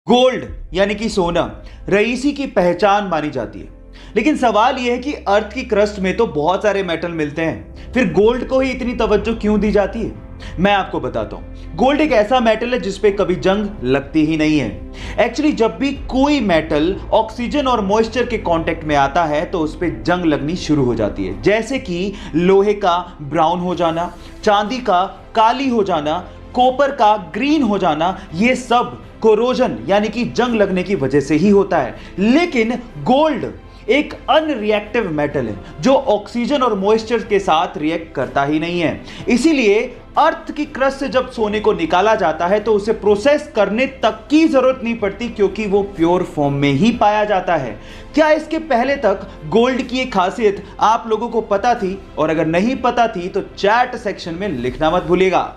Gold यानी कि सोना रईसी की पहचान मानी जाती है। लेकिन सवाल यह है कि अर्थ की क्रस्ट में तो बहुत सारे मेटल मिलते हैं, फिर गोल्ड को ही इतनी तवज्जो क्यों दी जाती है? मैं आपको बताता हूं। गोल्ड एक ऐसा मेटल है जिसपे कभी जंग लगती ही नहीं है। एक्चुअली जब भी कोई मेटल ऑक्सीजन और मॉइस्चर के कांटेक्ट में आता है तो उस पर जंग लगनी शुरू हो जाती है, जैसे कि लोहे का ब्राउन हो जाना, चांदी का काली हो जाना, कॉपर का ग्रीन हो जाना। ये सब कोरोजन यानी कि जंग लगने की वजह से ही होता है। लेकिन गोल्ड एक अनरिएक्टिव मेटल है जो ऑक्सीजन और मॉइस्चर के साथ रिएक्ट करता ही नहीं है। इसीलिए अर्थ की क्रस्ट से जब सोने को निकाला जाता है तो उसे प्रोसेस करने तक की जरूरत नहीं पड़ती, क्योंकि वो प्योर फॉर्म में ही पाया जाता है। क्या इसके पहले तक गोल्ड की एक खासियत आप लोगों को पता थी? और अगर नहीं पता थी तो चैट सेक्शन में लिखना मत भूलिएगा।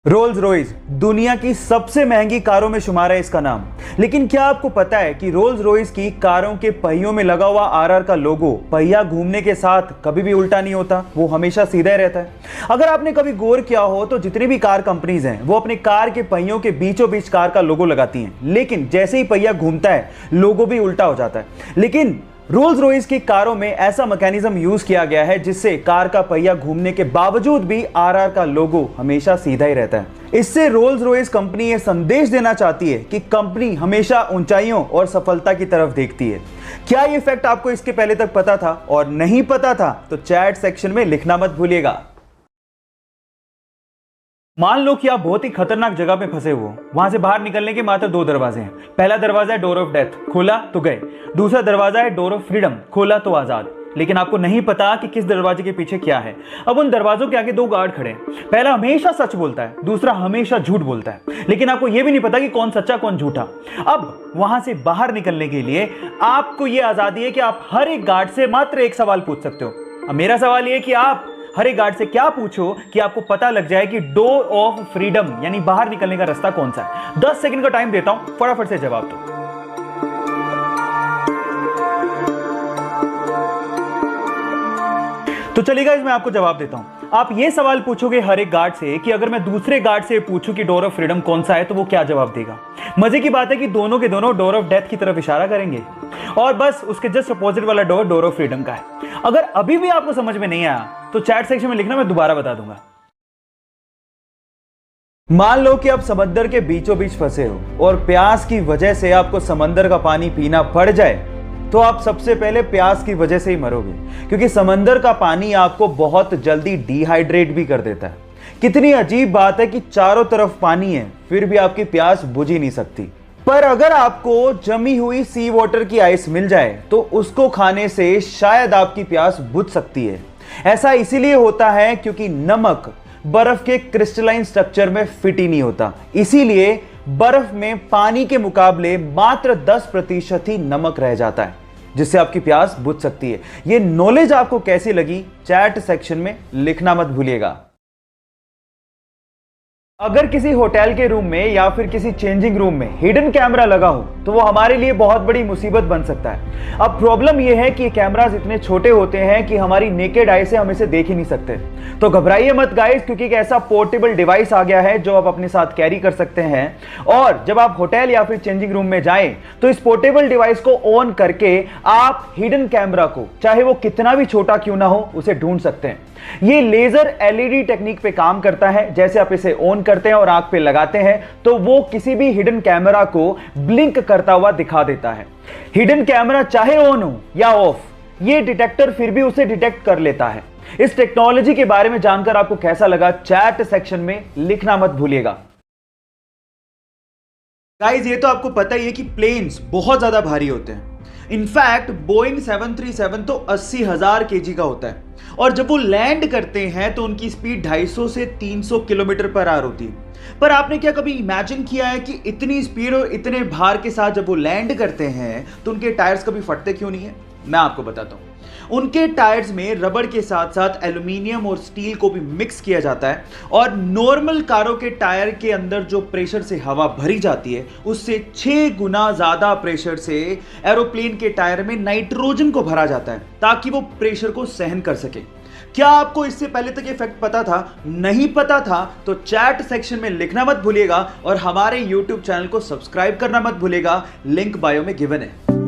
रोल्स रॉयस दुनिया की सबसे महंगी कारों में शुमार है इसका नाम। लेकिन क्या आपको पता है कि रोल्स रॉयस की कारों के पहियों में लगा हुआ आरआर का लोगो पहिया घूमने के साथ कभी भी उल्टा नहीं होता, वो हमेशा सीधा ही रहता है। अगर आपने कभी गौर किया हो तो जितनी भी कार कंपनीज हैं वो अपने कार के पहियों के बीचों बीच कार का लोगो लगाती हैं, लेकिन जैसे ही पहिया घूमता है लोगो भी उल्टा हो जाता है। लेकिन रोल्स रॉयस की कारों में ऐसा मैकेनिज्म यूज किया गया है जिससे कार का पहिया घूमने के बावजूद भी आरआर का लोगो हमेशा सीधा ही रहता है। इससे रोल्स रॉयस कंपनी ये संदेश देना चाहती है कि कंपनी हमेशा ऊंचाइयों और सफलता की तरफ देखती है। क्या ये फैक्ट आपको इसके पहले तक पता था? और नहीं पता था तो चैट सेक्शन में लिखना मत भूलिएगा। मान लो कि आप बहुत ही खतरनाक जगह पे फंसे हो। वहां से बाहर निकलने के मात्र दो दरवाजे हैं। पहला दरवाजा है डोर ऑफ डेथ, खोला तो गए। दूसरा दरवाजा है डोर ऑफ फ्रीडम, खोला तो आजाद। लेकिन आपको नहीं पता कि किस दरवाजे के पीछे क्या है। अब उन दरवाजों के आगे दो गार्ड खड़े हैं। पहला हमेशा सच बोलता है, दूसरा हमेशा झूठ बोलता है। लेकिन आपको यह भी नहीं पता कि कौन सच्चा कौन झूठा। अब वहां से बाहर निकलने के लिए आपको यह आजादी है कि आप हर एक गार्ड से मात्र एक सवाल पूछ सकते हो। अब मेरा सवाल यह है कि आप हर एक गार्ड से क्या पूछो कि आपको पता लग जाए कि डोर ऑफ फ्रीडम यानी बाहर निकलने का रास्ता कौन सा है। 10 सेकंड का टाइम देता हूं, फटाफट से जवाब दो। तो चलिएगा, मैं आपको जवाब देता हूं। आप ये सवाल पूछोगे हर एक गार्ड से कि अगर मैं दूसरे गार्ड से पूछूं कि डोर ऑफ फ्रीडम कौन सा है तो वो क्या जवाब देगा। मजे की बात है कि दोनों के दोनों डोर ऑफ डेथ की तरफ इशारा करेंगे और बस उसके जस्ट अपोजिट वाला डोर डोर ऑफ फ्रीडम का है। अगर अभी भी आपको समझ में नहीं आया तो चैट सेक्शन में लिखना, मैं दोबारा बता दूंगा। मान लो कि आप समंदर के बीचों बीच फंसे हो और प्यास की वजह से आपको समंदर का पानी पीना पड़ जाए, तो आप सबसे पहले प्यास की वजह से ही मरोगे, क्योंकि समंदर का पानी आपको बहुत जल्दी डिहाइड्रेट भी कर देता है। कितनी अजीब बात है कि चारों तरफ पानी है फिर भी आपकी प्यास बुझ ही नहीं सकती। पर अगर आपको जमी हुई सी वाटर की आइस मिल जाए तो उसको खाने से शायद आपकी प्यास बुझ सकती है। ऐसा इसीलिए होता है क्योंकि नमक बर्फ के क्रिस्टलाइन स्ट्रक्चर में फिट ही नहीं होता। इसीलिए बर्फ में पानी के मुकाबले मात्र 10% ही नमक रह जाता है, जिससे आपकी प्यास बुझ सकती है। यह नॉलेज आपको कैसी लगी चैट सेक्शन में लिखना मत भूलिएगा। अगर किसी होटल के रूम में या फिर किसी चेंजिंग रूम में हिडन कैमरा लगा हो तो वो हमारे लिए बहुत बड़ी मुसीबत बन सकता है। अब प्रॉब्लम यह है कि ये कैमरास इतने छोटे होते हैं कि हमारी नेकेड आई से हम इसे देख ही नहीं सकते। तो घबराइए मत गाइस, क्योंकि एक ऐसा पोर्टेबल डिवाइस आ गया है जो आप अपने साथ कैरी कर सकते हैं। और जब आप होटल या फिर चेंजिंग रूम में जाएं तो इस पोर्टेबल डिवाइस को ऑन करके आप हिडन कैमरा को, चाहे वो कितना भी छोटा क्यों ना हो, उसे ढूंढ सकते हैं। ये लेजर एलईडी टेक्निक पे काम करता है। जैसे आप इसे ऑन करते हैं और आंख पे लगाते हैं तो वो किसी भी हिडन कैमरा को ब्लिंक करता हुआ दिखा देता है। हिडन कैमरा चाहे ऑन हो या ऑफ, ये डिटेक्टर फिर भी उसे डिटेक्ट कर लेता है। इस टेक्नोलॉजी के बारे में जानकर आपको कैसा लगा चैट सेक्शन में लिखना मत भूलिएगा। गाइस, ये तो आपको पता ही है कि प्लेन्स बहुत ज्यादा भारी होते हैं। इनफैक्ट बोइंग 737 तो 80,000 kg का होता है और जब वो लैंड करते हैं तो उनकी स्पीड 250 से 300 किलोमीटर पर आवर होती है। पर आपने क्या कभी इमेजिन किया है कि इतनी स्पीड और इतने भार के साथ जब वो लैंड करते हैं तो उनके टायर्स कभी फटते क्यों नहीं है? मैं आपको बताता हूं। उनके टायर्स में रबड़ के साथ साथ एल्यूमिनियम और स्टील को भी मिक्स किया जाता है और नॉर्मल कारों के टायर के अंदर जो प्रेशर से हवा भरी जाती है उससे 6 गुना ज्यादा प्रेशर से एरोप्लेन के टायर में नाइट्रोजन को भरा जाता है ताकि वो प्रेशर को सहन कर सके। क्या आपको इससे पहले तक ये फैक्ट पता था? नहीं पता था तो चैट सेक्शन में लिखना मत भूलिएगा और हमारे YouTube चैनल को सब्सक्राइब करना मत भूलिएगा, लिंक बायो में गिवन है।